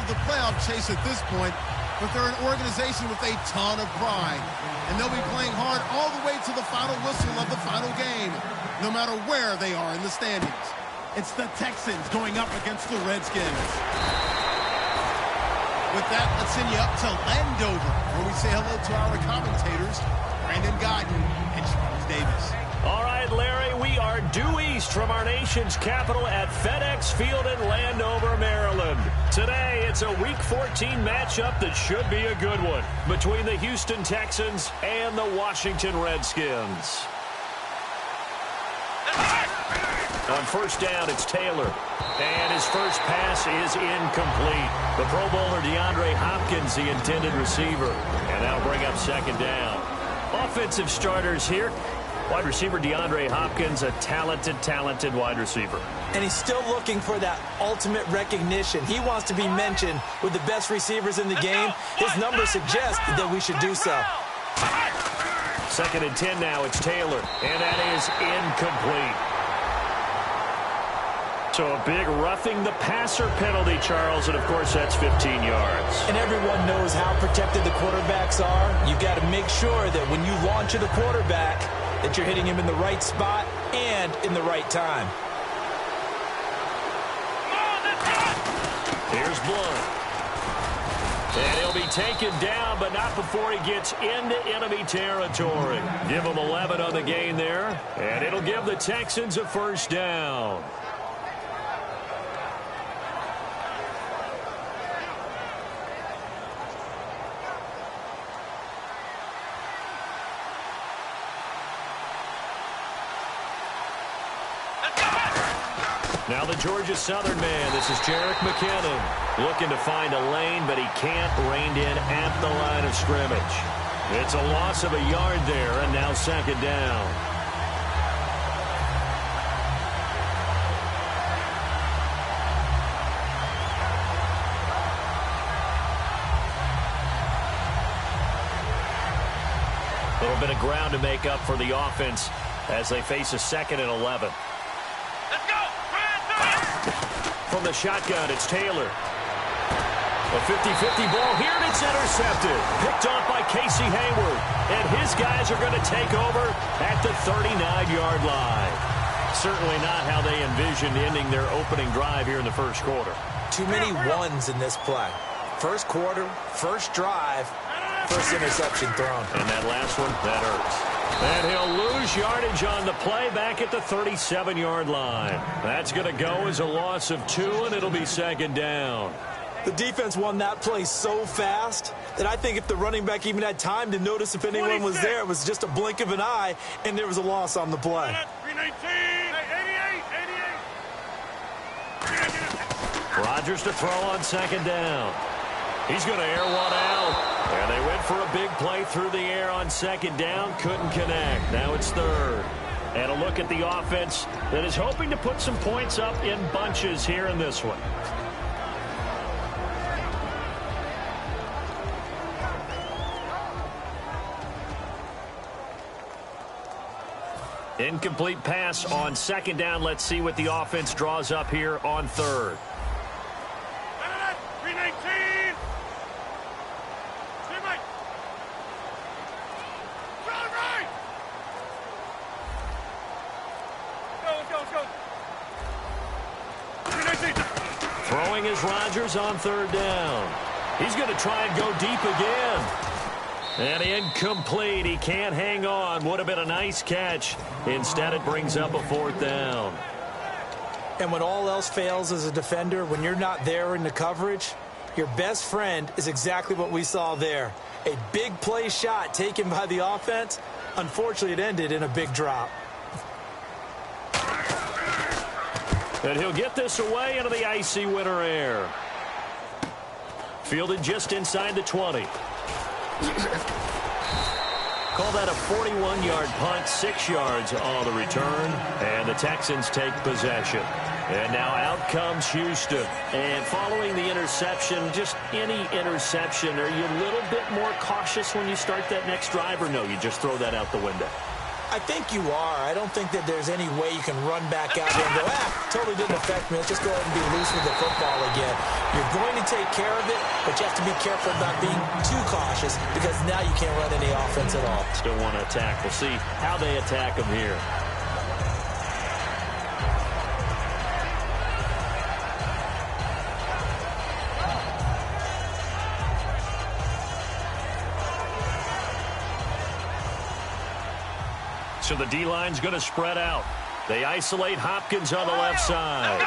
of the playoff chase at this point, but they're an organization with a ton of pride. And they'll be playing hard all the way to the final whistle of the final game, no matter where they are in the standings. It's the Texans going up against the Redskins. With that, let's send you up to Landover, where we say hello to our commentators, Brandon Guyton and Charles Davis. All right, Larry, we are due east from our nation's capital at FedEx Field in Landover, Maryland. Today, it's a Week 14 matchup that should be a good one between the Houston Texans and the Washington Redskins. On first down, it's Taylor. And his first pass is incomplete. The Pro Bowler DeAndre Hopkins, the intended receiver. And that'll bring up second down. Offensive starters here. Wide receiver DeAndre Hopkins, a talented wide receiver. And he's still looking for that ultimate recognition. He wants to be mentioned with the best receivers in the game. His numbers suggest that we should do so. Second and 10 now, it's Taylor. And that is incomplete. So a big roughing the passer penalty, Charles, and of course that's 15 yards. And everyone knows how protected the quarterbacks are. You've got to make sure that when you launch at the quarterback, that you're hitting him in the right spot and in the right time. Here's Blunt. And he'll be taken down, but not before he gets into enemy territory. Give him 11 on the gain there, and it'll give the Texans a first down. Now the Georgia Southern man, this is Jerick McKinnon, looking to find a lane, but he can't rein in at the line of scrimmage. It's a loss of a yard there, and now second down. A little bit of ground to make up for the offense as they face a 2nd and 11. From the shotgun, it's Taylor. A 50-50 ball here, and it's intercepted. Picked off by Casey Hayward. And his guys are going to take over at the 39-yard line. Certainly not how they envisioned ending their opening drive here in the first quarter. Too many ones in this play. First quarter, first drive, first interception thrown. And that last one, that hurts. And he'll lose yardage on the play back at the 37-yard line. That's going to go as a loss of 2, and it'll be second down. The defense won that play so fast that I think if the running back even had time to notice if anyone was there, it was just a blink of an eye, and there was a loss on the play. 319. Rodgers to throw on second down. He's going to air one out. And they went for a big play through the air on second down. Couldn't connect. Now it's third. And a look at the offense that is hoping to put some points up in bunches here in this one. Incomplete pass on second down. Let's see what the offense draws up here on third. 319. Throwing is Rodgers on third down. He's going to try and go deep again. And incomplete. He can't hang on. Would have been a nice catch. Instead, it brings up a fourth down. And when all else fails as a defender, when you're not there in the coverage, your best friend is exactly what we saw there. A big play shot taken by the offense. Unfortunately, it ended in a big drop. And he'll get this away into the icy winter air. Fielded just inside the 20. Call that a 41-yard punt, 6 yards on the return, and the Texans take possession. And now out comes Houston. And following the interception, just any interception, are you a little bit more cautious when you start that next drive, or no, you just throw that out the window? I think you are. I don't think that there's any way you can run back out there and go, totally didn't affect me. Let's just go ahead and be loose with the football again. You're going to take care of it, but you have to be careful about being too cautious because now you can't run any offense at all. Still want to attack. We'll see how they attack them here. So the D-line's going to spread out. They isolate Hopkins on the left side.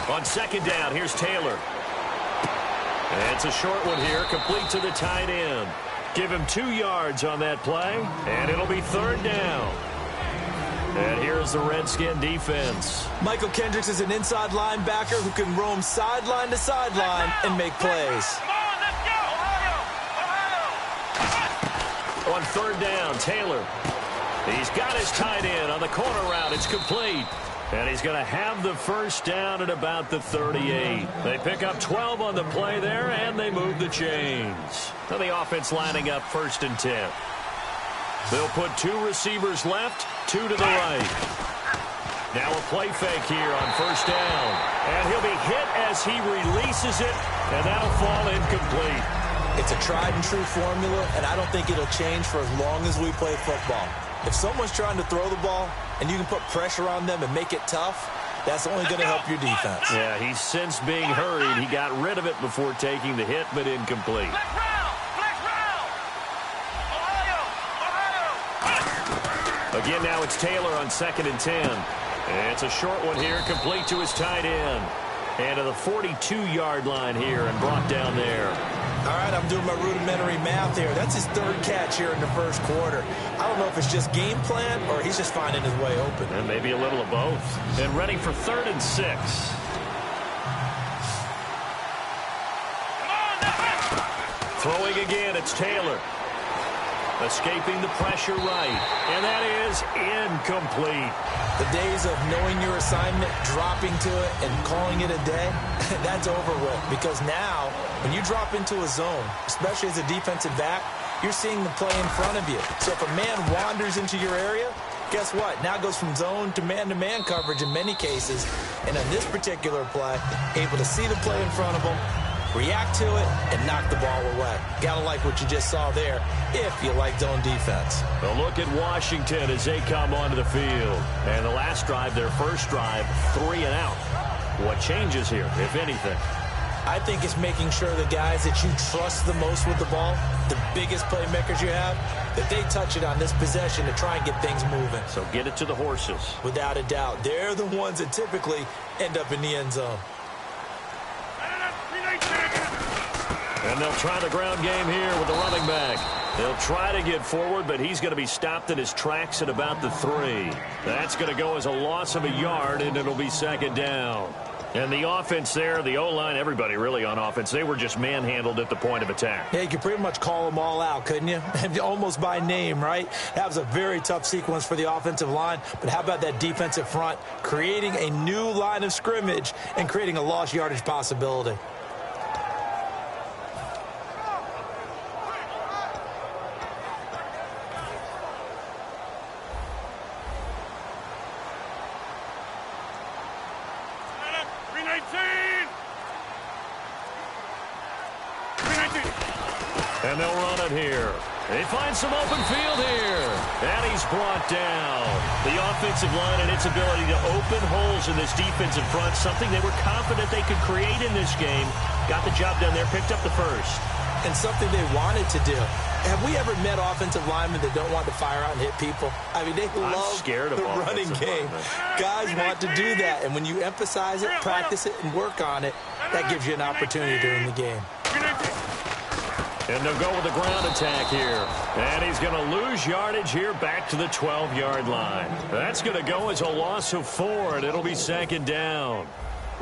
On second down, here's Taylor. And it's a short one here, complete to the tight end. Give him 2 yards on that play, and it'll be third down. And here's the Redskin defense. Michael Kendricks is an inside linebacker who can roam sideline to sideline and make plays. On third down, Taylor. He's got his tight end on the corner route. It's complete. And he's going to have the first down at about the 38. They pick up 12 on the play there, and they move the chains. Now the offense lining up 1st and 10. They'll put 2 receivers left, 2 to the right. Now a play fake here on 1st down. And he'll be hit as he releases it, and that'll fall incomplete. It's a tried-and-true formula, and I don't think it'll change for as long as we play football. If someone's trying to throw the ball and you can put pressure on them and make it tough, that's only going to help your defense. Yeah, he's since being hurried. He got rid of it before taking the hit, but incomplete. Again, now it's Taylor on 2nd and 10. And it's a short one here, complete to his tight end. And to the 42-yard line here and brought down there. All right, I'm doing my rudimentary math here. That's his 3rd catch here in the 1st quarter. I don't know if it's just game plan or he's just finding his way open. And maybe a little of both. And ready for 3rd and 6. Throwing again, it's Taylor. Escaping the pressure right. And that is incomplete. The days of knowing your assignment, dropping to it, and calling it a day, that's over with. Because now, when you drop into a zone, especially as a defensive back, you're seeing the play in front of you. So if a man wanders into your area, guess what? Now it goes from zone to man coverage in many cases. And on this particular play, able to see the play in front of him, react to it, and knock the ball away. Gotta like what you just saw there, if you like zone defense. A look at Washington as they come onto the field. And the last drive, their first drive, 3 and out. What changes here, if anything? I think it's making sure the guys that you trust the most with the ball, the biggest playmakers you have, that they touch it on this possession to try and get things moving. So get it to the horses. Without a doubt. They're the ones that typically end up in the end zone. And they'll try the ground game here with the running back. They'll try to get forward, but he's going to be stopped in his tracks at about the 3. That's going to go as a loss of a yard, and it'll be 2nd down. And the offense there, the O-line, everybody really on offense, they were just manhandled at the point of attack. Yeah, you could pretty much call them all out, couldn't you? Almost by name, right? That was a very tough sequence for the offensive line. But how about that defensive front creating a new line of scrimmage and creating a lost yardage possibility? And they'll run it here. They find some open field here. And he's brought down. The offensive line and its ability to open holes in this defensive front, something they were confident they could create in this game. Got the job done there, picked up the first. And something they wanted to do. Have we ever met offensive linemen that don't want to fire out and hit people? I mean, they love the running game. Guys want to do that. And when you emphasize it, practice it, and work on it, that gives you an opportunity during the game. And they'll go with the ground attack here. And he's going to lose yardage here back to the 12-yard line. That's going to go as a loss of 4, and it'll be 2nd down.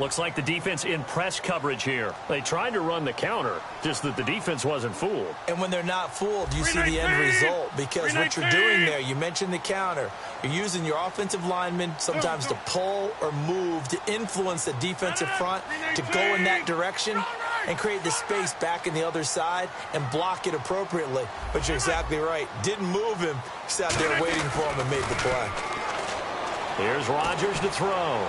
Looks like the defense in press coverage here. They tried to run the counter, just that the defense wasn't fooled. And when they're not fooled, you see the end result. Because what you're doing there, you mentioned the counter. You're using your offensive linemen sometimes to pull or move to influence the defensive front to go in that direction. and create the space back in the other side and block it appropriately. But you're exactly right. Didn't move him. Sat there waiting for him and made the play. Here's Rodgers to throw.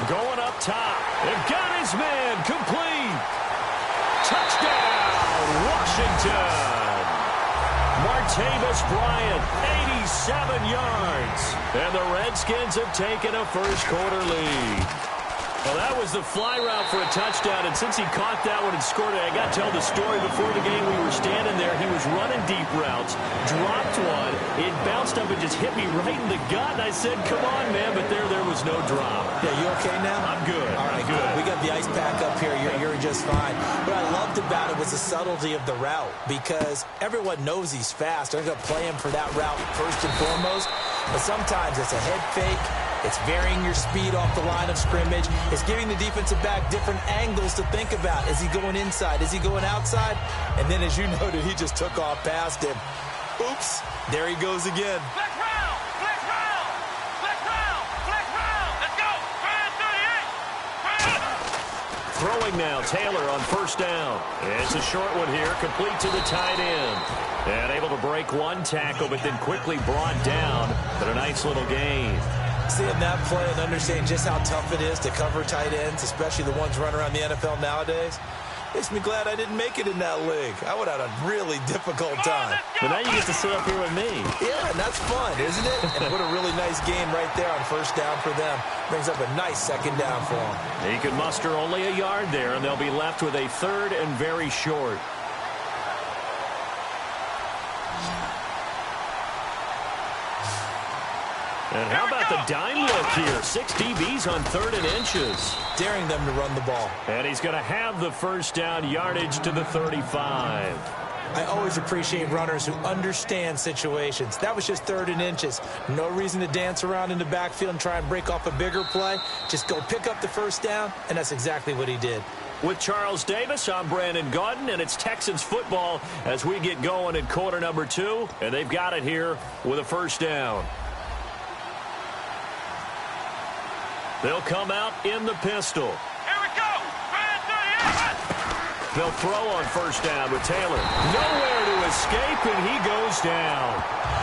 Going up top. They've got his man complete. Touchdown, Washington. Martavis Bryant, 87 yards. And the Redskins have taken a first-quarter lead. Well, that was the fly route for a touchdown, and since he caught that one and scored it, I got to tell the story. Before the game, we were standing there. He was running deep routes, dropped one. It bounced up and just hit me right in the gut, and I said, come on, man, but there was no drop. Yeah, you okay now? I'm good. All right, good. We got the ice pack up here. You're just fine. What I loved about it was the subtlety of the route, because everyone knows he's fast. They're going to play him for that route first and foremost, but sometimes it's a head fake. It's varying your speed off the line of scrimmage. It's giving the defensive back different angles to think about. Is he going inside? Is he going outside? And then, as you noted, he just took off past him. Oops, there he goes again. Flex round, flex round, flex round, flex round. Let's go. Throwing now, Taylor on first down. It's a short one here, complete to the tight end. And able to break one tackle, but then quickly brought down. But a nice little gain. Seeing that play and understanding just how tough it is to cover tight ends, especially the ones running around the NFL nowadays, makes me glad I didn't make it in that league. I would have had a really difficult time. But now you get to sit up here with me. Yeah, and that's fun, isn't it? And what a really nice game right there on first down for them. Brings up a nice second down for them. He can muster only a yard there, and they'll be left with a third and very short. And how about the dime look here? 6 DBs on 3rd and inches. Daring them to run the ball. And he's going to have the first down, yardage to the 35. I always appreciate runners who understand situations. That was just 3rd and inches. No reason to dance around in the backfield and try and break off a bigger play. Just go pick up the first down, and that's exactly what he did. With Charles Davis, I'm Brandon Gaudin, and it's Texans football as we get going in quarter number 2. And they've got it here with a first down. They'll come out in the pistol. Here we go. They'll throw on first down with Taylor. Nowhere to escape, and he goes down.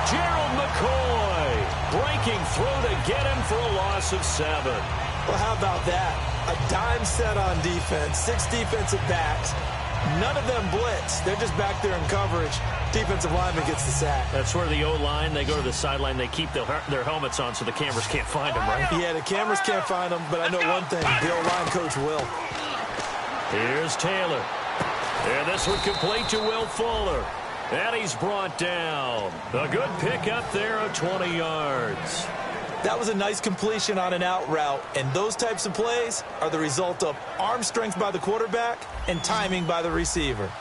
Gerald McCoy breaking through to get him for a loss of 7. Well, how about that? A dime set on defense, 6 defensive backs. None of them blitz. They're just back there in coverage. Defensive lineman gets the sack. That's where the O-line, they go to the sideline, they keep their helmets on so the cameras can't find them, right? Yeah, the cameras can't find them, but I know one thing. The O-line coach will. Here's Taylor. And this one complete to Will Fuller. And he's brought down. A good pickup there of 20 yards. That was a nice completion on an out route, and those types of plays are the result of arm strength by the quarterback and timing by the receiver.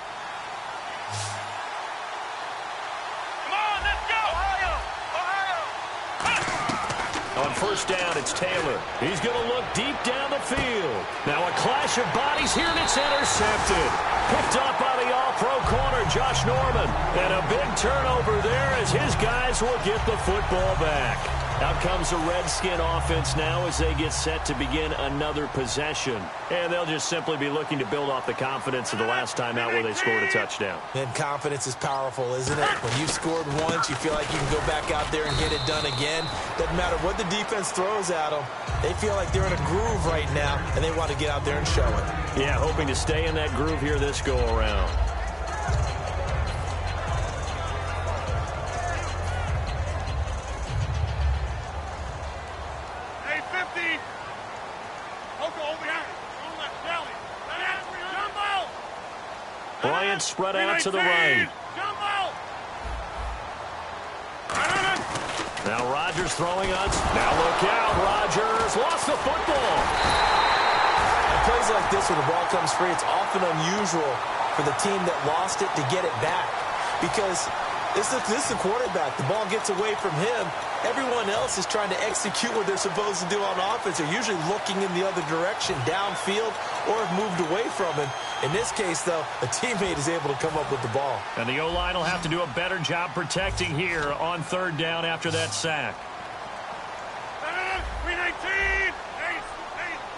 Come on, let's go. Ohio. On first down, it's Taylor. He's going to look deep down the field. Now a clash of bodies here, and it's intercepted. Picked up by the all-pro corner, Josh Norman. And a big turnover there as his guys will get the football back. Out comes the Redskin offense now as they get set to begin another possession. And they'll just simply be looking to build off the confidence of the last time out where they scored a touchdown. And confidence is powerful, isn't it? When you've scored once, you feel like you can go back out there and get it done again. Doesn't matter what the defense throws at them. They feel like they're in a groove right now, and they want to get out there and show it. Yeah, hoping to stay in that groove here this go-around. Bryant spread out to the right. Now Rodgers throwing on. Now look out, Rodgers lost the football. On plays like this where the ball comes free, it's often unusual for the team that lost it to get it back. Because this is the quarterback. The ball gets away from him. Everyone else is trying to execute what they're supposed to do on offense. They're usually looking in the other direction, downfield, or have moved away from him. In this case, though, a teammate is able to come up with the ball. And the O-line will have to do a better job protecting here on third down after that sack. 319. Hey,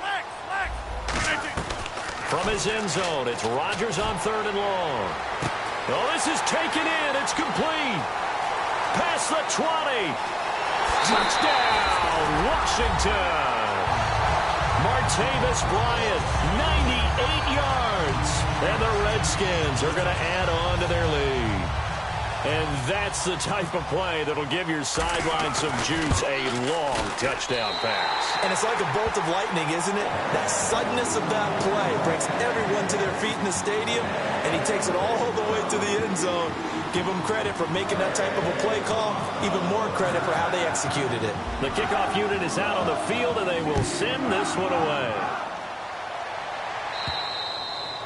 flex. From From his end zone, it's Rodgers on 3rd and long. Oh, this is taken in. It's complete. Past the 20. Touchdown, Washington. Martavis Bryant, 98 yards. And the Redskins are going to add on to their lead. And that's the type of play that'll give your sideline some juice, a long touchdown pass. And it's like a bolt of lightning, isn't it? That suddenness of that play brings everyone to their feet in the stadium, and he takes it all the way to the end zone. Give him credit for making that type of a play call, even more credit for how they executed it. The kickoff unit is out on the field, and they will send this one away.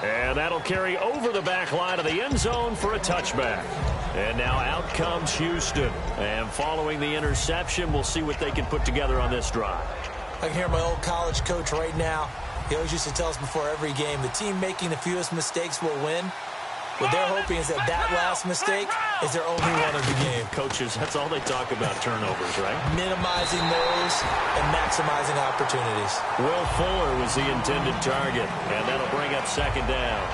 And that'll carry over the back line of the end zone for a touchback. And now out comes Houston. And following the interception, we'll see what they can put together on this drive. I can hear my old college coach right now. He always used to tell us before every game, the team making the fewest mistakes will win. What they're hoping is that last mistake is their only one of the game. Coaches, that's all they talk about, turnovers, right? Minimizing those and maximizing opportunities. Will Fuller was the intended target, and that'll bring up 2nd down.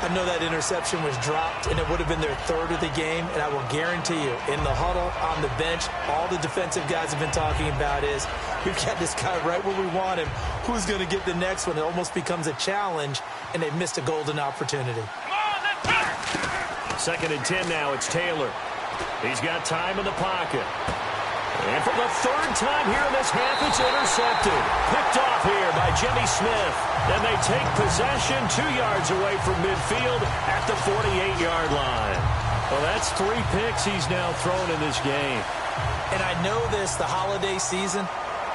I know that interception was dropped, and it would have been their 3rd of the game, and I will guarantee you, in the huddle, on the bench, all the defensive guys have been talking about is, we've got this guy right where we want him. Who's going to get the next one? It almost becomes a challenge, and they've missed a golden opportunity. 2nd and 10 now, it's Taylor. He's got time in the pocket. And for the 3rd time here in this half, it's intercepted. Picked off here by Jimmy Smith. And they take possession 2 yards away from midfield at the 48-yard line. Well, that's 3 picks he's now thrown in this game. And I know this, the holiday season,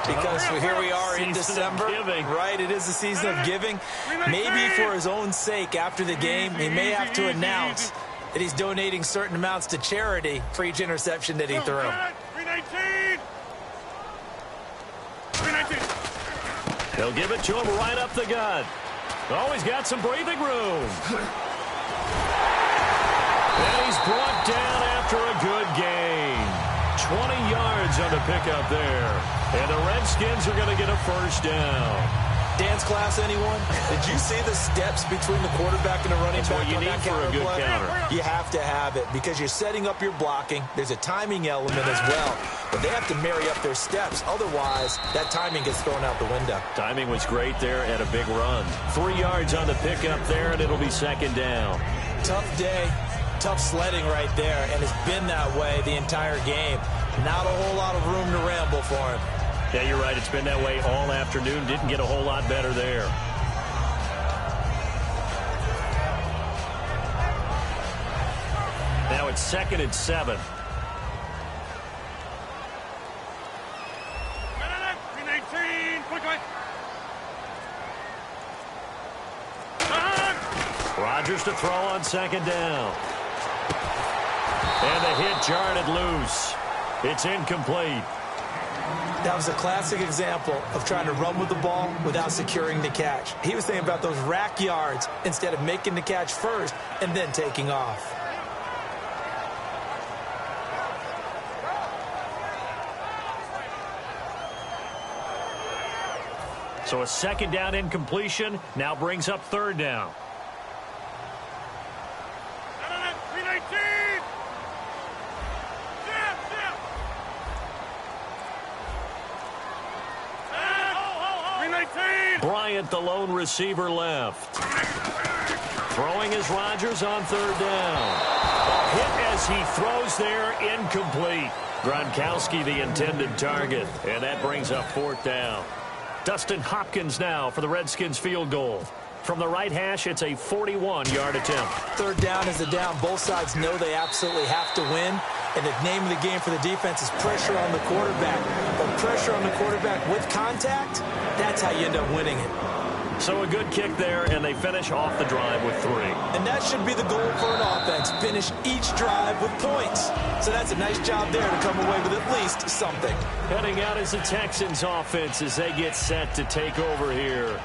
because here we are in December, right? It is the season of giving. Maybe for his own sake, after the game, he may have to announce that he's donating certain amounts to charity for each interception that he threw. 319. They'll give it to him right up the gut. Oh, he's got some breathing room. And he's brought down after a good gain. 20 yards on the pickup there. And the Redskins are going to get a 1st down. Dance class, anyone? Did you see the steps between the quarterback and the running back? That's what you need for a good counter. You have to have it because you're setting up your blocking. There's a timing element as well. But they have to marry up their steps. Otherwise, that timing gets thrown out the window. Timing was great there and a big run. 3 yards on the pickup there, and it'll be 2nd down. Tough day, tough sledding right there, and it's been that way the entire game. Not a whole lot of room to ramble for him. Yeah, you're right. It's been that way all afternoon. Didn't get a whole lot better there. Now it's 2nd and 7. 319. Quickly. Rodgers to throw on 2nd down. And the hit jarred it loose. It's incomplete. That was a classic example of trying to run with the ball without securing the catch. He was thinking about those rack yards instead of making the catch first and then taking off. So a 2nd down incompletion now brings up 3rd down. 319. Bryant, the lone receiver, left. Throwing is Rodgers on 3rd down. A hit as he throws there, incomplete. Gronkowski, the intended target, and that brings up 4th down. Dustin Hopkins now for the Redskins field goal. From the right hash, it's a 41-yard attempt. 3rd down is the down. Both sides know they absolutely have to win. And the name of the game for the defense is pressure on the quarterback. But pressure on the quarterback with contact, that's how you end up winning it. So a good kick there, and they finish off the drive with 3. And that should be the goal for an offense. Finish each drive with points. So that's a nice job there to come away with at least something. Heading out is the Texans offense as they get set to take over here.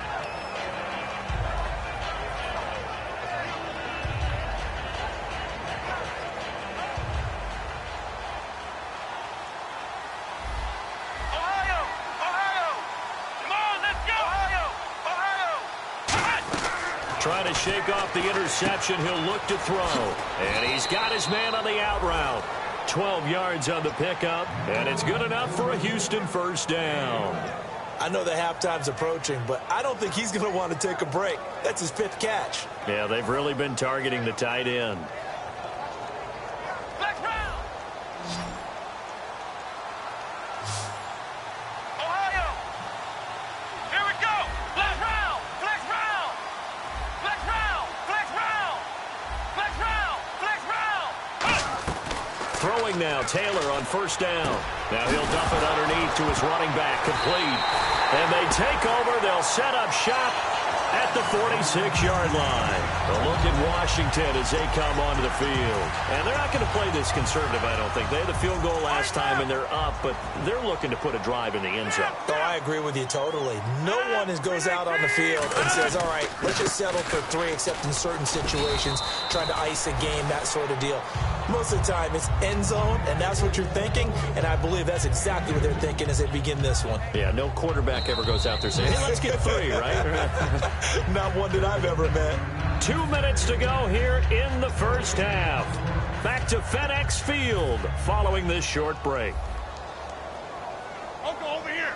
trying to shake off the interception. He'll look to throw. And he's got his man on the out route. 12 yards on the pickup, and it's good enough for a Houston first down. I know the halftime's approaching, but I don't think he's going to want to take a break. That's his 5th catch. Yeah, they've really been targeting the tight end. Flex round. Ohio. Here we go. Flex round. Flex round. Flex round. Flex round. Flex round. Flex round. Throwing now, Taylor on first down. Now he'll dump it underneath to his running back, complete. And they take over. They'll set up shop at the 46-yard line. A look at Washington as they come onto the field. And they're not going to play this conservative, I don't think. They had the field goal last time, and they're up, but they're looking to put a drive in the end zone. Oh, I agree with you totally. No one goes out on the field and says, all right, let's just settle for 3, except in certain situations, trying to ice a game, that sort of deal. Most of the time, it's end zone, and that's what you're thinking, and I believe that's exactly what they're thinking as they begin this one. Yeah, no quarterback ever goes out there saying, hey, let's get 3, right? Not one that I've ever met. 2 minutes to go here in the first half. Back to FedEx Field following this short break. Uncle, over here.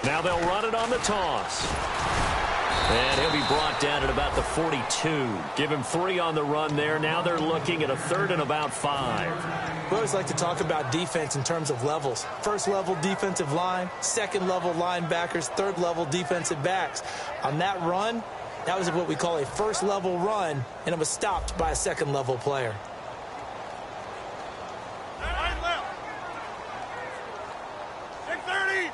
Now they'll run it on the toss. And he'll be brought down at about the 42. Give him 3 on the run there. Now they're looking at a 3rd and about 5. We always like to talk about defense in terms of levels. 1st level defensive line, 2nd level linebackers, 3rd level defensive backs. On that run, that was what we call a 1st level run, and it was stopped by a 2nd level player. Right left. 630.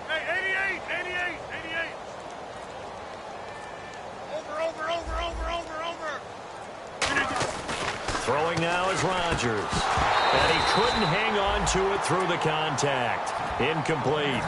Hey, 88. Over. Throwing now is Rodgers. And he couldn't hang on to it through the contact. Incomplete.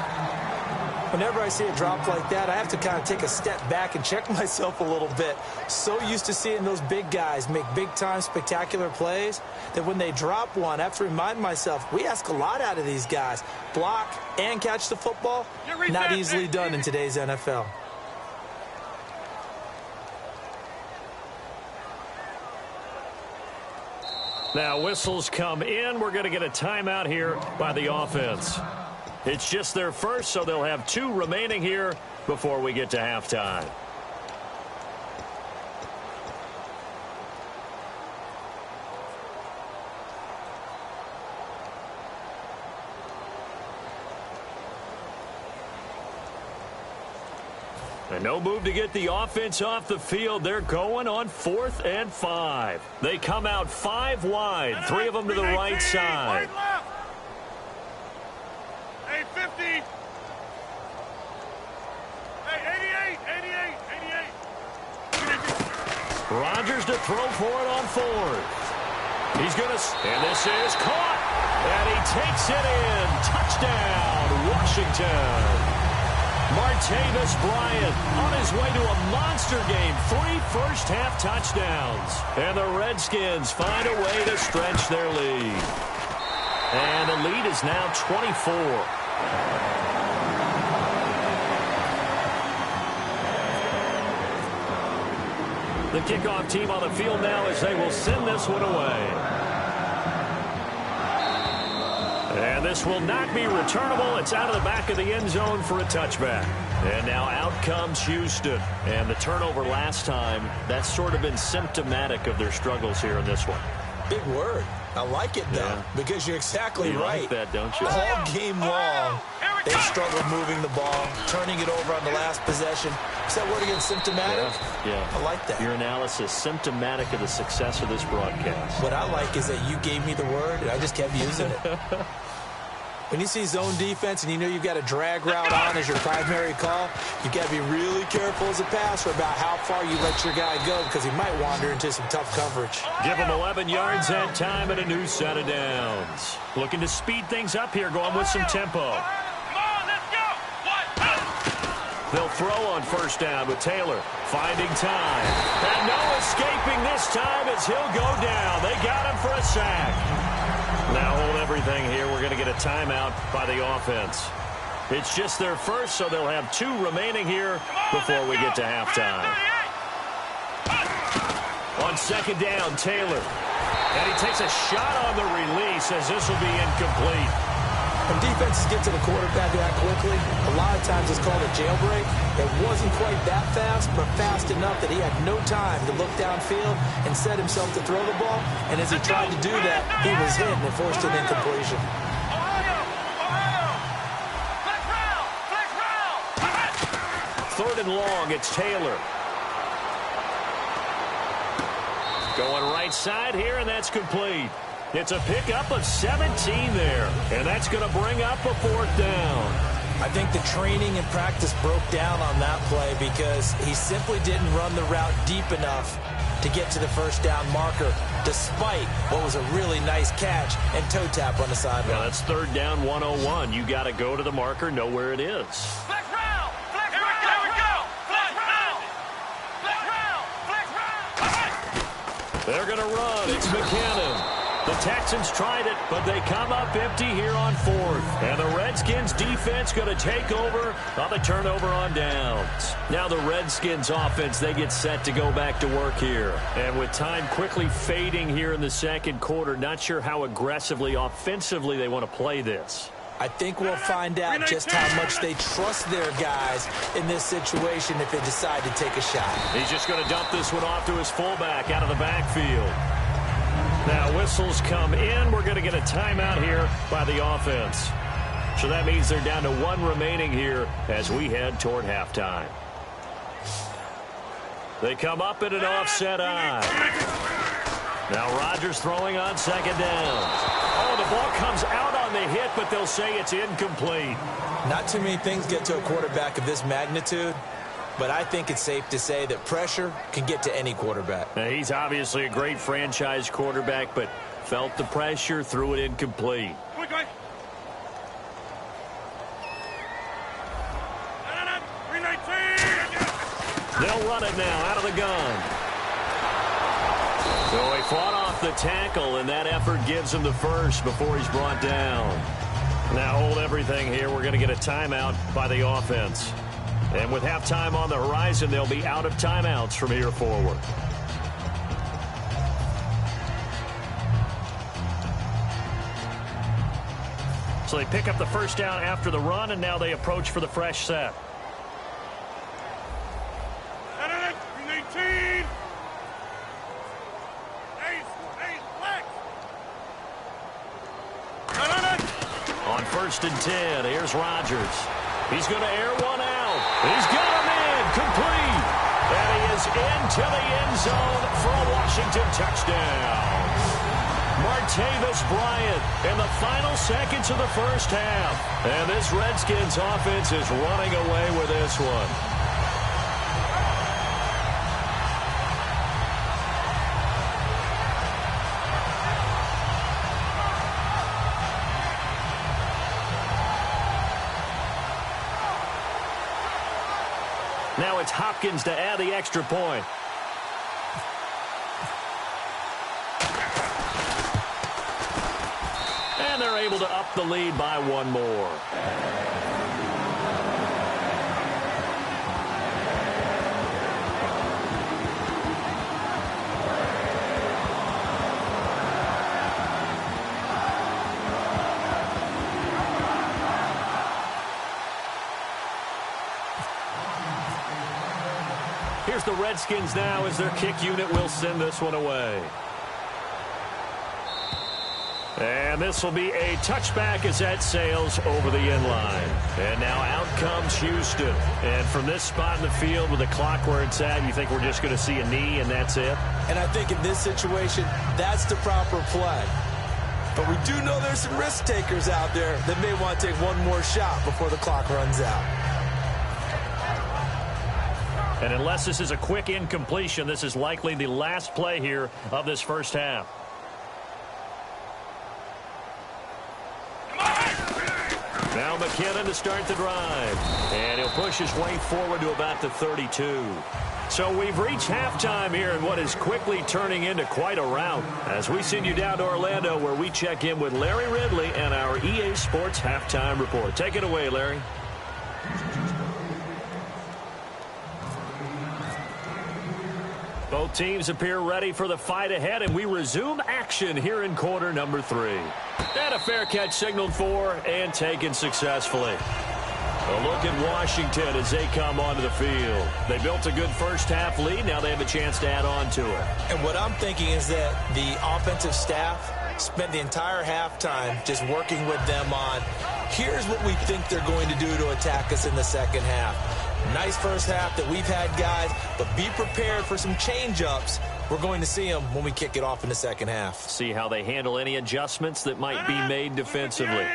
Whenever I see a drop like that, I have to kind of take a step back and check myself a little bit. So used to seeing those big guys make big-time spectacular plays that when they drop one, I have to remind myself, we ask a lot out of these guys. Block and catch the football, not easily done in today's NFL. Now whistles come in. We're going to get a timeout here by the offense. It's just their first, so they'll have 2 remaining here before we get to halftime. And no move to get the offense off the field. They're going on 4th and 5. They come out 5 wide, 3 of them to the right side. Hey, 50. Hey, 88. Rodgers to throw for it on 4th. He's going to, and this is caught. And he takes it in. Touchdown, Washington. Martavis Bryant on his way to a monster game. 3 first-half touchdowns. And the Redskins find a way to stretch their lead. And the lead is now 24. The kickoff team on the field now as they will send this one away. And this will not be returnable. It's out of the back of the end zone for a touchback. And now out comes Houston. And the turnover last time, that's sort of been symptomatic of their struggles here in this one. Big word. I like it, though, because you're exactly right. You like that, don't you? All game long, they struggled moving the ball, turning it over on the last possession. Is that word again, symptomatic? Yeah. I like that. Your analysis, symptomatic of the success of this broadcast. What I like is that you gave me the word, and I just kept using it. When you see zone defense and you know you've got a drag route on as your primary call, you've got to be really careful as a passer about how far you let your guy go because he might wander into some tough coverage. Give him 11 yards that time and a new set of downs. Looking to speed things up here, going with some tempo. Come on, let's go. They'll throw on first down with Taylor finding time. And no escaping this time as he'll go down. They got him for a sack. Now hold everything here, we're going to get a timeout by the offense. It's just their first, so they'll have 2 remaining here before we get to halftime. On second down, Taylor. And he takes a shot on the release as this will be incomplete. When defenses get to the quarterback that quickly, a lot of times it's called a jailbreak. It wasn't quite that fast, but fast enough that he had no time to look downfield and set himself to throw the ball. And as he tried to do that, he was hit and forced an incompletion. Third and long, it's Taylor. Going right side here, and that's complete. It's a pickup of 17 there, and that's going to bring up a 4th down. I think the training and practice broke down on that play because he simply didn't run the route deep enough to get to the first down marker, despite what was a really nice catch and toe tap on the sideline. Yeah, that's 3rd down 101. You got to go to the marker, know where it is. Flex round! Flex round! Here we go! Flex round! Flex round! Flex round! They're going to run. It's McKinnon. The Texans tried it, but they come up empty here on 4th. And the Redskins defense going to take over on the turnover on downs. Now the Redskins offense, they get set to go back to work here. And with time quickly fading here in the second quarter, not sure how aggressively, offensively they want to play this. I think we'll find out just how much they trust their guys in this situation if they decide to take a shot. He's just going to dump this one off to his fullback out of the backfield. Now whistles come in. We're going to get a timeout here by the offense. So that means they're down to 1 remaining here as we head toward halftime. They come up in an offset eye. Now Rodgers throwing on second down. Oh, the ball comes out on the hit, but they'll say it's incomplete. Not too many things get to a quarterback of this magnitude, but I think it's safe to say that pressure can get to any quarterback. Now, he's obviously a great franchise quarterback, but felt the pressure, threw it incomplete. They'll run it now out of the gun. So he fought off the tackle, and that effort gives him the first before he's brought down. Now hold everything here. We're going to get a timeout by the offense. And with halftime on the horizon, they'll be out of timeouts from here forward. So they pick up the first down after the run, and now they approach for the fresh set. On 1st and 10, here's Rodgers. He's going to air one out. He's got him in, complete. And he is into the end zone for a Washington touchdown. Martavis Bryant in the final seconds of the first half. And this Redskins offense is running away with this one. Now it's Hopkins to add the extra point. And they're able to up the lead by 1 more. Here's the Redskins now as their kick unit will send this one away. And this will be a touchback as that sails over the end line. And now out comes Houston. And from this spot in the field with the clock where it's at, you think we're just going to see a knee and that's it? And I think in this situation, that's the proper play. But we do know there's some risk takers out there that may want to take one more shot before the clock runs out. And unless this is a quick incompletion, this is likely the last play here of this first half. Now Now McKinnon to start the drive. And he'll push his way forward to about the 32. So we've reached halftime here in what is quickly turning into quite a rout as we send you down to Orlando where we check in with Larry Ridley and our EA Sports Halftime Report. Take it away, Larry. Both teams appear ready for the fight ahead, and we resume action here in quarter number 3. And a fair catch signaled for and taken successfully. A look at Washington as they come onto the field. They built a good first-half lead. Now they have a chance to add on to it. And what I'm thinking is that the offensive staff spent the entire halftime just working with them on, here's what we think they're going to do to attack us in the second half. Nice first half that we've had, guys, but be prepared for some change-ups. We're going to see them when we kick it off in the second half. See how they handle any adjustments that might be made defensively.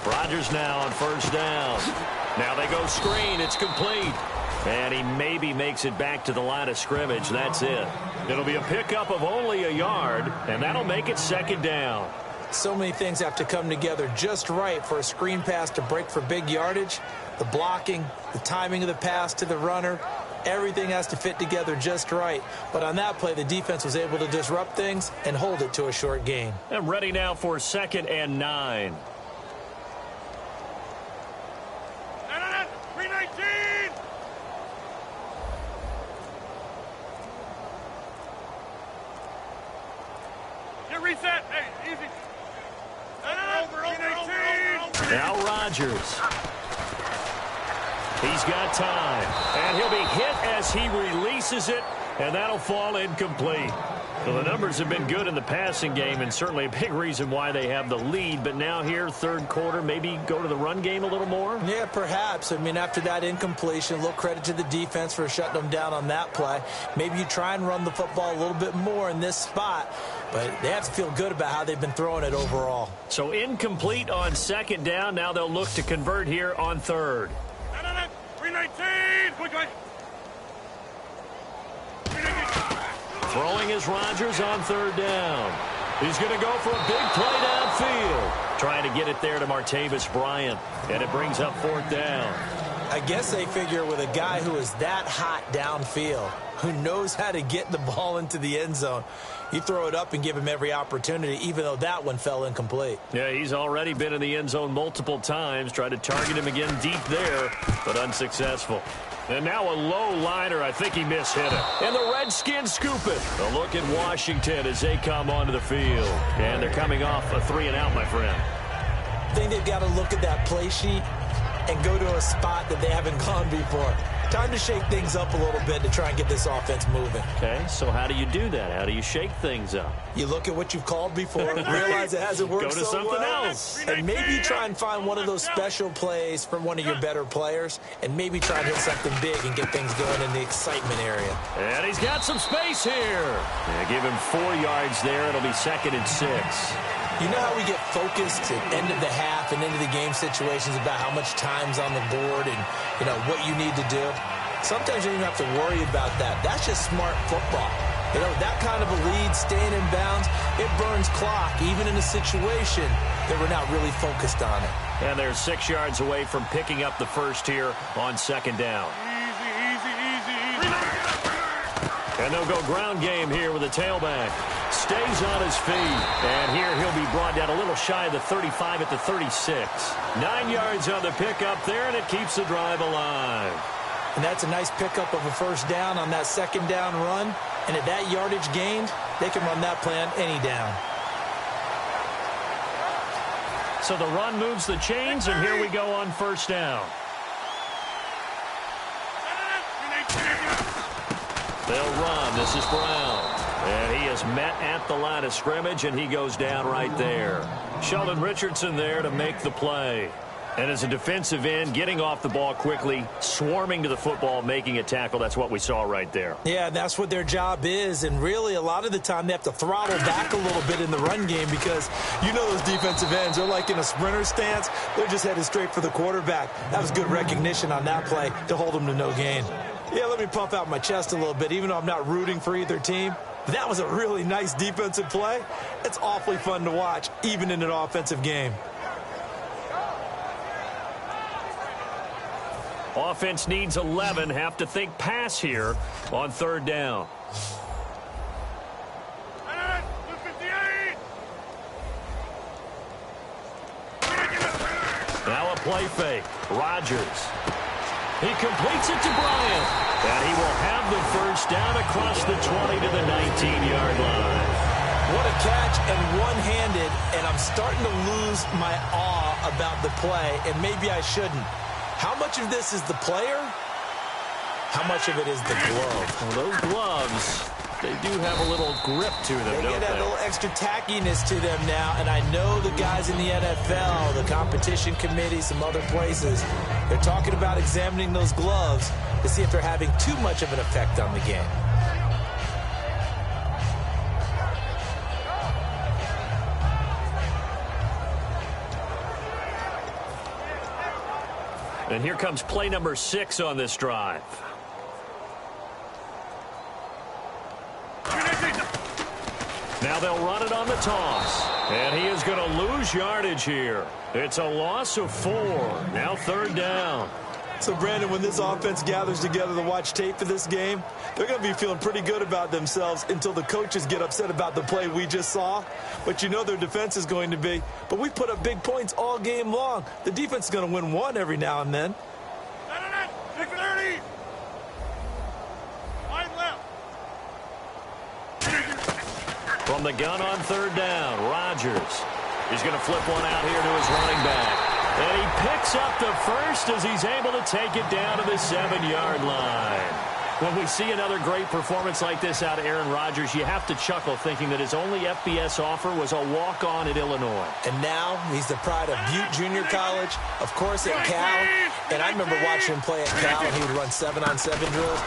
Rodgers now on first down. Now they go screen. It's complete. And he maybe makes it back to the line of scrimmage. That's it. It'll be a pickup of only a yard, and that'll make it second down. So many things have to come together just right for a screen pass to break for big yardage. The blocking, the timing of the pass to the runner, everything has to fit together just right. But on that play, the defense was able to disrupt things and hold it to a short gain. And ready now for 2nd and 9. 319! Get reset. Hey, easy. Over. Now Rodgers. He's got time, and he'll be hit as he releases it, and that'll fall incomplete. So the numbers have been good in the passing game, and certainly a big reason why they have the lead. But now here, third quarter, maybe go to the run game a little more? Yeah, perhaps. I mean, after that incompletion, a little credit to the defense for shutting them down on that play. Maybe you try and run the football a little bit more in this spot, but they have to feel good about how they've been throwing it overall. So incomplete on second down. Now they'll look to convert here on third. 319! Quickly! Throwing is Rodgers on third down. He's going to go for a big play downfield. Trying to get it there to Martavis Bryant. And it brings up fourth down. I guess they figure with a guy who is that hot downfield, who knows how to get the ball into the end zone, you throw it up and give him every opportunity, even though that one fell incomplete. Yeah, he's already been in the end zone multiple times. Tried to target him again deep there, but unsuccessful. And now a low liner. I think he mishit it. And the Redskins scoop it. A look at Washington as they come onto the field. And they're coming off a 3-and-out, my friend. I think they've got to look at that play sheet and go to a spot that they haven't gone before. Time to shake things up a little bit to try and get this offense moving. Okay, so how do you do that? How do you shake things up? You look at what you've called before, realize it hasn't worked so well. Go to something else. And maybe try and find one of those special plays from one of your better players, and maybe try and hit something big and get things going in the excitement area. And he's got some space here. Yeah, give him 4 yards there. It'll be 2nd and 6. You know how we get focused at end of the half and into the game situations about how much time's on the board and, you know, what you need to do? Sometimes you don't even have to worry about that. That's just smart football. You know, that kind of a lead, staying in bounds, it burns clock, even in a situation that we're not really focused on it. And they're 6 yards away from picking up the first here on second down. Easy. And they'll go ground game here with the tailback. Stays on his feet. And here he'll be brought down a little shy of the 35 at the 36. 9 yards on the pickup there, and it keeps the drive alive. And that's a nice pickup of a first down on that second down run. And at that yardage gained, they can run that play on any down. So the run moves the chains, and here we go on first down. They'll run. This is Brown. And he is met at the line of scrimmage, and he goes down right there. Sheldon Richardson there to make the play. And as a defensive end, getting off the ball quickly, swarming to the football, making a tackle, that's what we saw right there. Yeah, that's what their job is. And really, a lot of the time, they have to throttle back a little bit in the run game because you know those defensive ends, they're like in a sprinter stance. They're just headed straight for the quarterback. That was good recognition on that play to hold them to no gain. Yeah, let me puff out my chest a little bit, even though I'm not rooting for either team. That was a really nice defensive play. It's awfully fun to watch, even in an offensive game. Offense needs 11. Have to think pass here on third down. Now a play fake. Rodgers. He completes it to Bryant. And he will have the first down across the 20 to the 19-yard line. What a catch, and one-handed, and I'm starting to lose my awe about the play, and maybe I shouldn't. How much of this is the player? How much of it is the glove? Well, those gloves, they do have a little grip to them, They don't get they? a little extra tackiness to them now, and I know the guys in the NFL, the competition committee, some other places, they're talking about examining those gloves to see if they're having too much of an effect on the game. And here comes play number 6 on this drive. Now they'll run it on the toss. And he is going to lose yardage here. It's a loss of 4. Now third down. So, Brandon, when this offense gathers together to watch tape for this game, they're going to be feeling pretty good about themselves until the coaches get upset about the play we just saw. But you know their defense is going to be. But we put up big points all game long. The defense is going to win one every now and then. 6:30. Wide left. From the gun on third down, Rodgers. He's going to flip one out here to his running back. And he picks up the first as he's able to take it down to the 7-yard line. When we see another great performance like this out of Aaron Rodgers, you have to chuckle thinking that his only FBS offer was a walk-on at Illinois. And now he's the pride of Butte Junior College, of course at Cal. And I remember watching him play at Cal, and he would run 7-on-7 drills.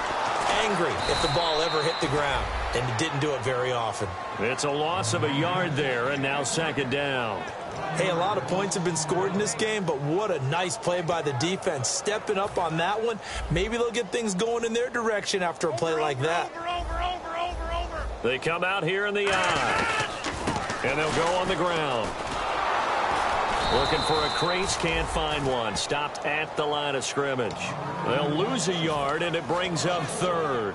Angry if the ball ever hit the ground, and he didn't do it very often. It's a loss of a yard there, and now second down. Hey, a lot of points have been scored in this game, but what a nice play by the defense. Stepping up on that one. Maybe they'll get things going in their direction after a play like that. Over. They come out here in the eye, and they'll go on the ground. Looking for a crease, can't find one. Stopped at the line of scrimmage. They'll lose a yard, and it brings up third.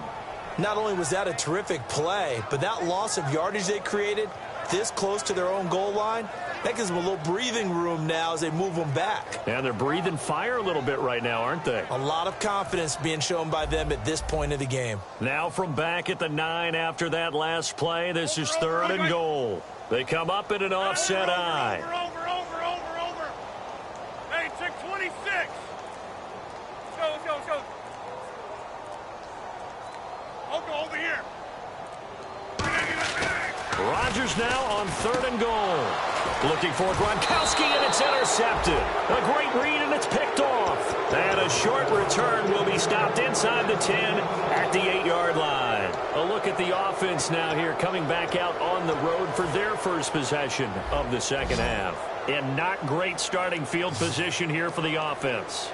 Not only was that a terrific play, but that loss of yardage they created this close to their own goal line, that gives them a little breathing room now as they move them back. And they're breathing fire a little bit right now, aren't they? A lot of confidence being shown by them at this point of the game. Now from back at the 9 after that last play, this is third and goal. They come up in an offset eye. Over. Hey, check 26. Let's go. I'll go over here. Rodgers now on third and goal. Looking for Gronkowski, and it's intercepted. A great read, and it's picked off. And a short return will be stopped inside the 10 at the 8-yard line. A look at the offense now here, coming back out on the road for their first possession of the second half. And not great starting field position here for the offense.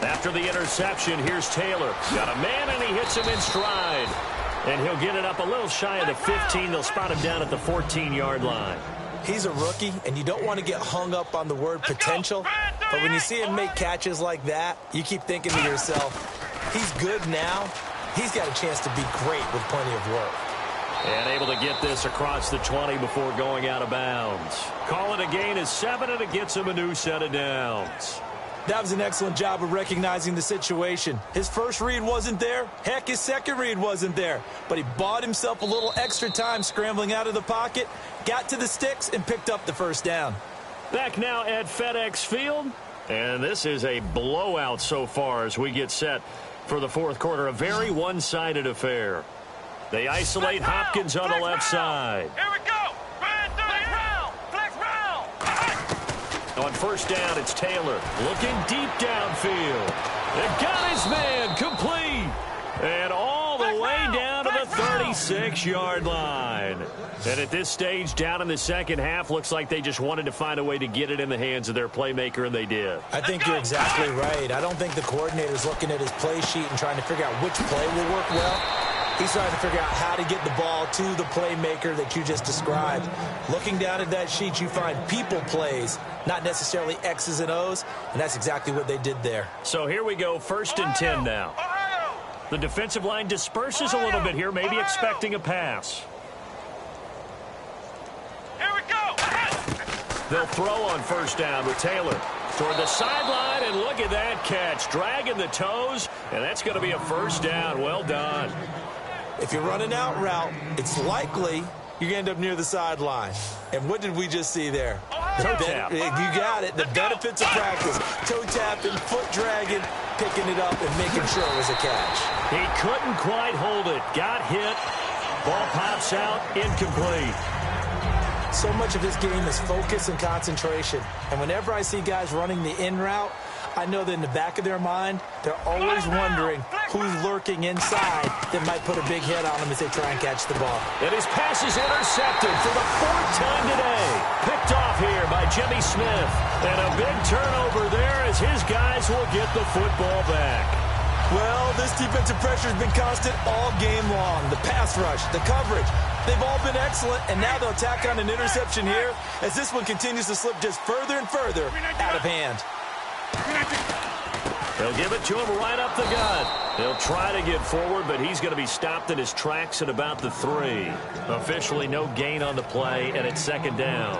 After the interception, here's Taylor. Got a man, and he hits him in stride. And he'll get it up a little shy of the 15. They'll spot him down at the 14-yard line. He's a rookie, and you don't want to get hung up on the word potential. But when you see him make catches like that, you keep thinking to yourself, he's good now. He's got a chance to be great with plenty of work. And able to get this across the 20 before going out of bounds. Call it a gain of 7, and it gets him a new set of downs. That was an excellent job of recognizing the situation. His first read wasn't there. Heck, his second read wasn't there. But he bought himself a little extra time scrambling out of the pocket, got to the sticks, and picked up the first down. Back now at FedEx Field. And this is a blowout so far as we get set for the fourth quarter. A very one-sided affair. They isolate Hopkins on the left side. Here we go. Flex round. On first down, it's Taylor looking deep downfield. And got his man complete. And all the way down to the 36-yard line. And at this stage, down in the second half, looks like they just wanted to find a way to get it in the hands of their playmaker, and they did. I think you're exactly right. I don't think the coordinator's looking at his play sheet and trying to figure out which play will work well. He's trying to figure out how to get the ball to the playmaker that you just described. Looking down at that sheet, you find people plays, not necessarily X's and O's, and that's exactly what they did there. So here we go, 1st and 10 now. The defensive line disperses a little bit here, maybe expecting a pass. Here we go. They'll throw on 1st down with Taylor. Toward the sideline, and look at that catch. Dragging the toes, and that's going to be a 1st down. Well done. If you're running out route, it's likely you're going to end up near the sideline. And what did we just see there? Toe tap. You got it. The benefits of practice. Toe tapping, foot dragging, picking it up, and making sure it was a catch. He couldn't quite hold it. Got hit. Ball pops out. Incomplete. So much of this game is focus and concentration. And whenever I see guys running the in route, I know that in the back of their mind, they're always wondering who's lurking inside that might put a big hit on them as they try and catch the ball. And his pass is intercepted for the 4th time today. Picked off here by Jimmy Smith. And a big turnover there as his guys will get the football back. Well, this defensive pressure has been constant all game long. The pass rush, the coverage, they've all been excellent, and now they'll tack on an interception here as this one continues to slip just further and further out of hand. They'll give it to him right up the gut. They'll try to get forward, but he's going to be stopped in his tracks at about the 3. Officially no gain on the play, and it's 2nd down.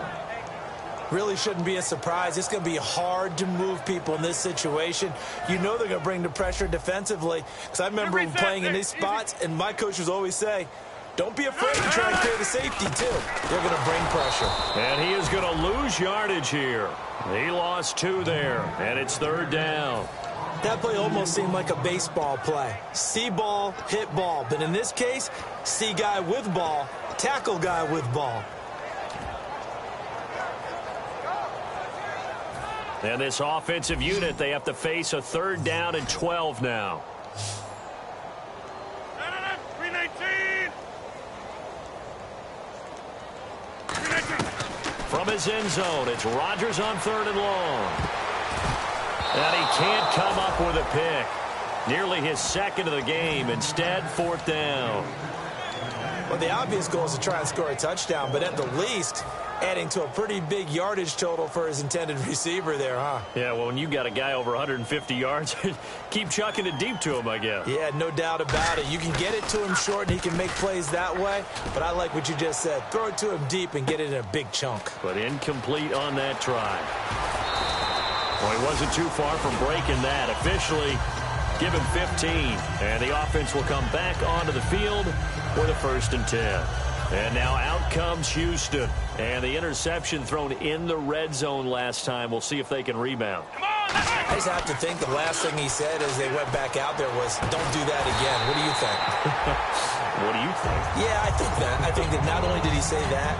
Really shouldn't be a surprise. It's going to be hard to move people in this situation. You know they're going to bring the pressure defensively. Because I remember playing in these spots, and my coaches always say, don't be afraid to try and clear the safety, too. They're going to bring pressure. And he is going to lose yardage here. He lost 2 there, and it's 3rd down. That play almost seemed like a baseball play. See ball, hit ball. But in this case, see guy with ball, tackle guy with ball. And this offensive unit, they have to face a 3rd down and 12 now. 319. From his end zone, it's Rodgers on 3rd and long. And he can't come up with a pick. Nearly his 2nd of the game. Instead, 4th down. Well, the obvious goal is to try and score a touchdown, but at the least, adding to a pretty big yardage total for his intended receiver there, huh? Yeah, well, when you got a guy over 150 yards, keep chucking it deep to him, I guess. Yeah, no doubt about it. You can get it to him short, and he can make plays that way, but I like what you just said. Throw it to him deep and get it in a big chunk. But incomplete on that try. Well, he wasn't too far from breaking that. Officially, give him 15. And the offense will come back onto the field for the 1st and 10. And now out comes Houston. And the interception thrown in the red zone last time. We'll see if they can rebound. I just have to think the last thing he said as they went back out there was, don't do that again. What do you think? What do you think? Yeah, I think that. I think that not only did he say that,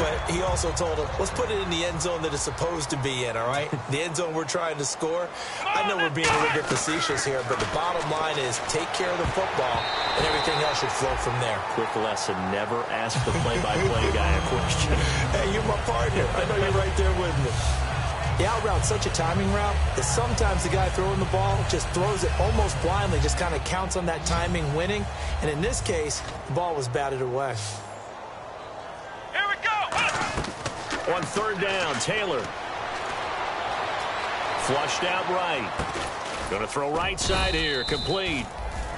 but he also told him, let's put it in the end zone that it's supposed to be in, all right? The end zone we're trying to score. I know we're being a little bit facetious here, but the bottom line is take care of the football, and everything else should flow from there. Quick lesson, never ask the play-by-play guy a question. Hey, you're my partner. I know you're right there with me. The out route's such a timing route that sometimes the guy throwing the ball just throws it almost blindly, just kind of counts on that timing winning. And in this case, the ball was batted away. Here we go. On 3rd down, Taylor. Flushed out right. Going to throw right side here, complete.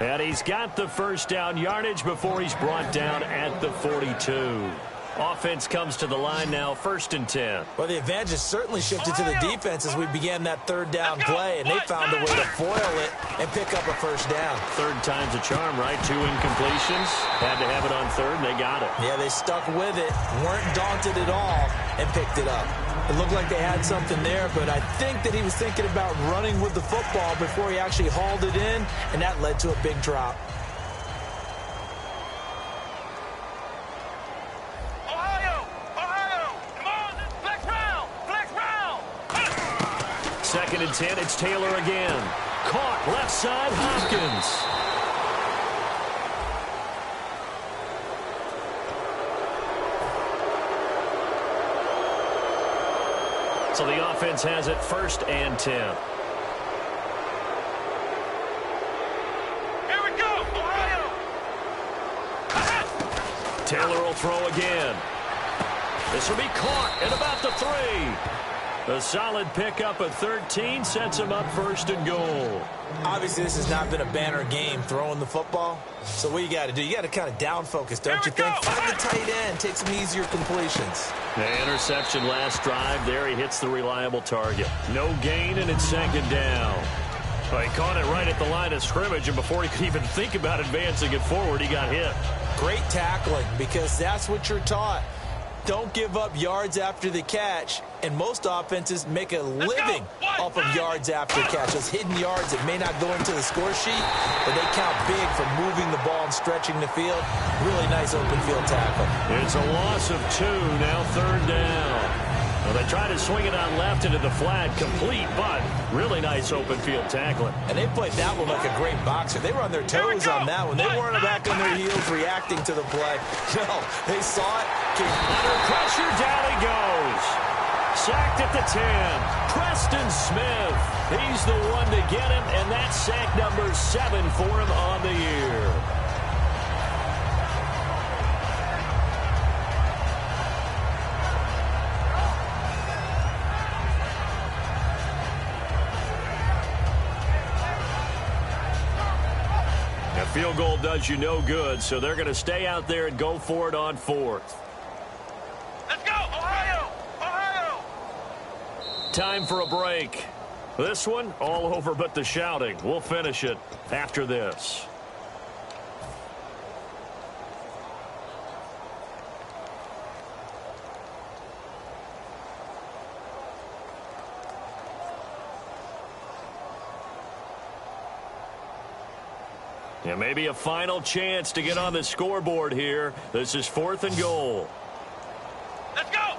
And he's got the 1st down yardage before he's brought down at the 42. Offense comes to the line now, 1st and 10. Well, the advantage has certainly shifted to the defense as we began that 3rd down play, and they found a way to foil it and pick up a 1st down. 3rd time's a charm, right? 2 incompletions. Had to have it on 3rd, and they got it. Yeah, they stuck with it, weren't daunted at all, and picked it up. It looked like they had something there, but I think that he was thinking about running with the football before he actually hauled it in, and that led to a big drop. Second and 10, it's Taylor again. Caught left side, Hopkins. So the offense has it 1st and 10. Here we go, Ohio. They'll throw again. This will be caught at about the 3. A solid pickup of 13 sets him up first and goal. Obviously, this has not been a banner game throwing the football. So what you got to do, you got to kind of down focus, don't you think? Find the tight end, take some easier completions. The interception last drive there. He hits the reliable target. No gain, and it's second down. Well, he caught it right at the line of scrimmage, and before he could even think about advancing it forward, he got hit. Great tackling, because that's what you're taught. Don't give up yards after the catch, and most offenses make a living off of yards after catch. Those hidden yards that may not go into the score sheet, but they count big for moving the ball and stretching the field. Really nice open field tackle. It's a loss of 2, now third down. Well, they try to swing it on left into the flat, complete, but really nice open field tackling. And they played that one like a great boxer. They were on their toes on that one. They weren't back on their heels reacting to the play. No, they saw it. Under pressure, down he goes. Sacked at the 10. Preston Smith. He's the one to get him, and that's sack number 7 for him on the year. Field goal does you no good, so they're going to stay out there and go for it on 4th. Let's go, Ohio! Ohio! Time for a break. This one, all over but the shouting. We'll finish it after this. And maybe a final chance to get on the scoreboard here. This is 4th and goal. Let's go!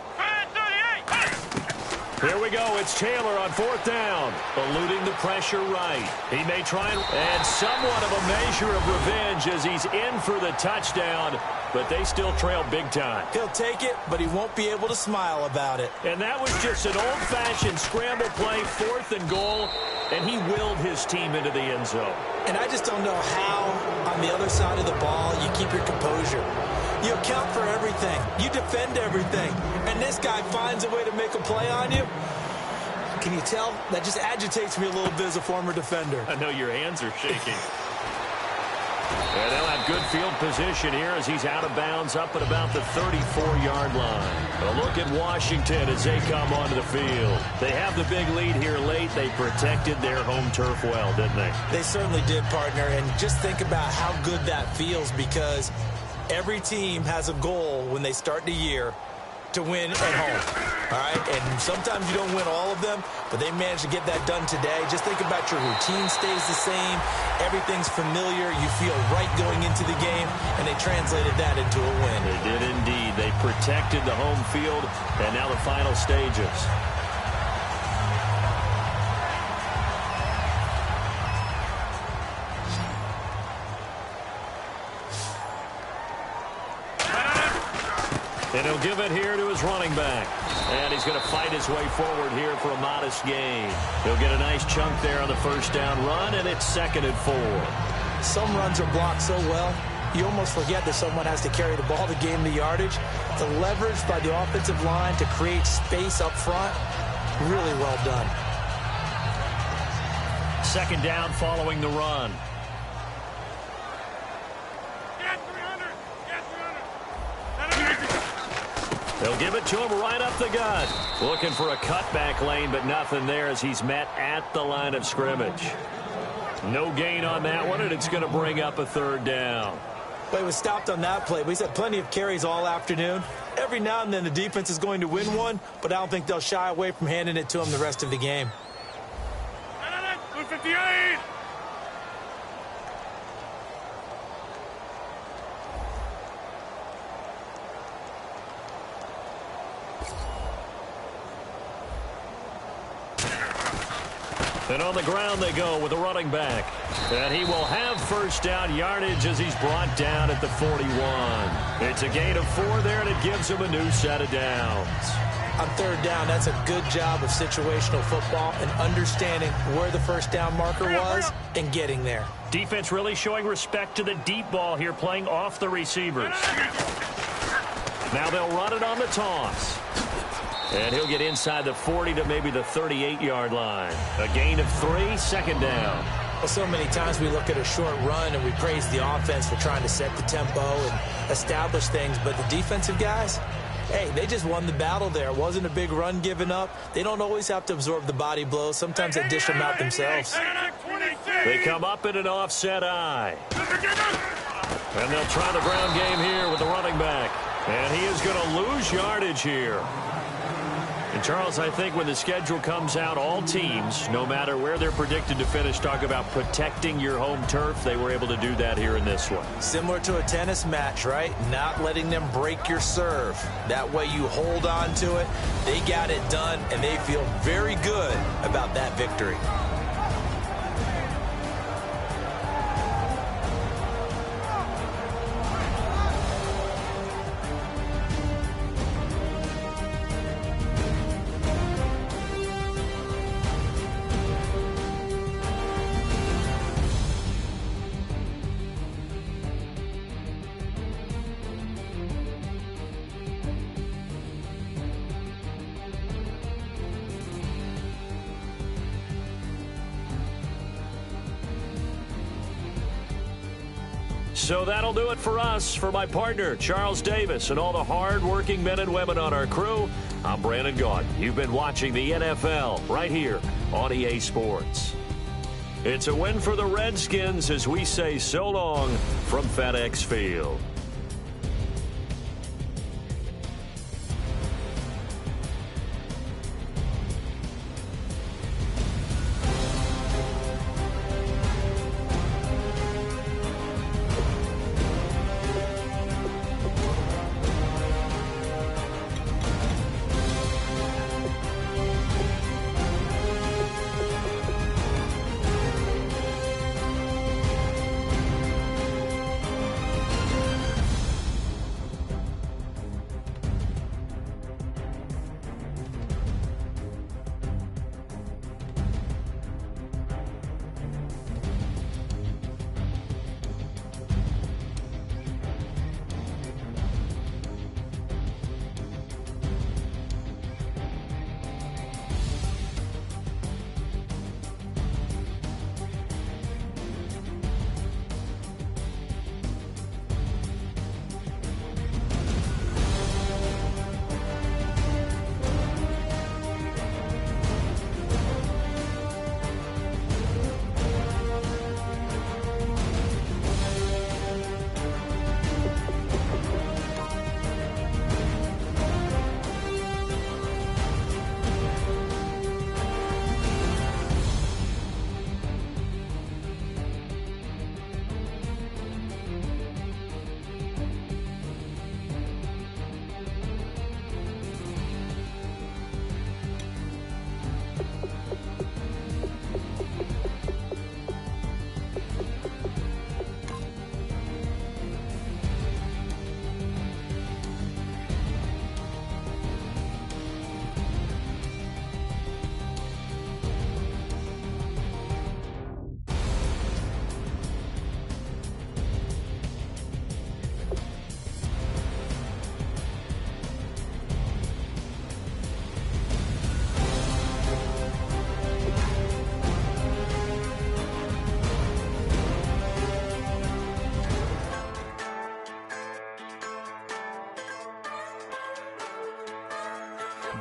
38! Here we go. It's Taylor on 4th down. Eluding the pressure right. He may try and somewhat of a measure of revenge as he's in for the touchdown, but they still trail big time. He'll take it, but he won't be able to smile about it. And that was just an old-fashioned scramble play, 4th and goal, and he willed his team into the end zone. And I just don't know how, on the other side of the ball, you keep your composure. You account for everything. You defend everything. And this guy finds a way to make a play on you. Can you tell? That just agitates me a little bit as a former defender. I know your hands are shaking. And they'll have good field position here as he's out of bounds up at about the 34-yard line. A look at Washington as they come onto the field. They have the big lead here late. They protected their home turf well, didn't they? They certainly did, partner. And just think about how good that feels, because every team has a goal when they start the year to win at home. All right? And sometimes you don't win all of them, but they managed to get that done today. Just think about your routine stays the same. Everything's familiar. You feel right going into the game, and they translated that into a win. They did indeed. They protected the home field, and now the final stages. And he'll give it here to his running back. And he's going to fight his way forward here for a modest gain. He'll get a nice chunk there on the first down run, and it's 2nd and 4. Some runs are blocked so well, you almost forget that someone has to carry the ball to gain the yardage. The leverage by the offensive line to create space up front, really well done. 2nd down following the run. They'll give it to him right up the gut. Looking for a cutback lane, but nothing there as he's met at the line of scrimmage. No gain on that one, and it's going to bring up a 3rd down. Well, he was stopped on that play, but he's had plenty of carries all afternoon. Every now and then the defense is going to win one, but I don't think they'll shy away from handing it to him the rest of the game. 58! And on the ground they go with a running back. And he will have first down yardage as he's brought down at the 41. It's a gain of 4 there, and it gives him a new set of downs. On 3rd down, that's a good job of situational football and understanding where the first down marker was and getting there. Defense really showing respect to the deep ball here, playing off the receivers. Now they'll run it on the toss. And he'll get inside the 40 to maybe the 38-yard line. A gain of 3, second down. Well, so many times we look at a short run and we praise the offense for trying to set the tempo and establish things. But the defensive guys, hey, they just won the battle there. It wasn't a big run given up. They don't always have to absorb the body blows. Sometimes they dish them out themselves. They come up in an offset eye. And they'll try the ground game here with the running back. And he is going to lose yardage here. And, Charles, I think when the schedule comes out, all teams, no matter where they're predicted to finish, talk about protecting your home turf. They were able to do that here in this one. Similar to a tennis match, right? Not letting them break your serve. That way you hold on to it. They got it done, and they feel very good about that victory. So that'll do it for us. For my partner, Charles Davis, and all the hard-working men and women on our crew, I'm Brandon Gaudin. You've been watching the NFL right here on EA Sports. It's a win for the Redskins as we say so long from FedEx Field.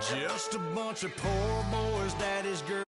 Just a bunch of poor boys, daddy's girl.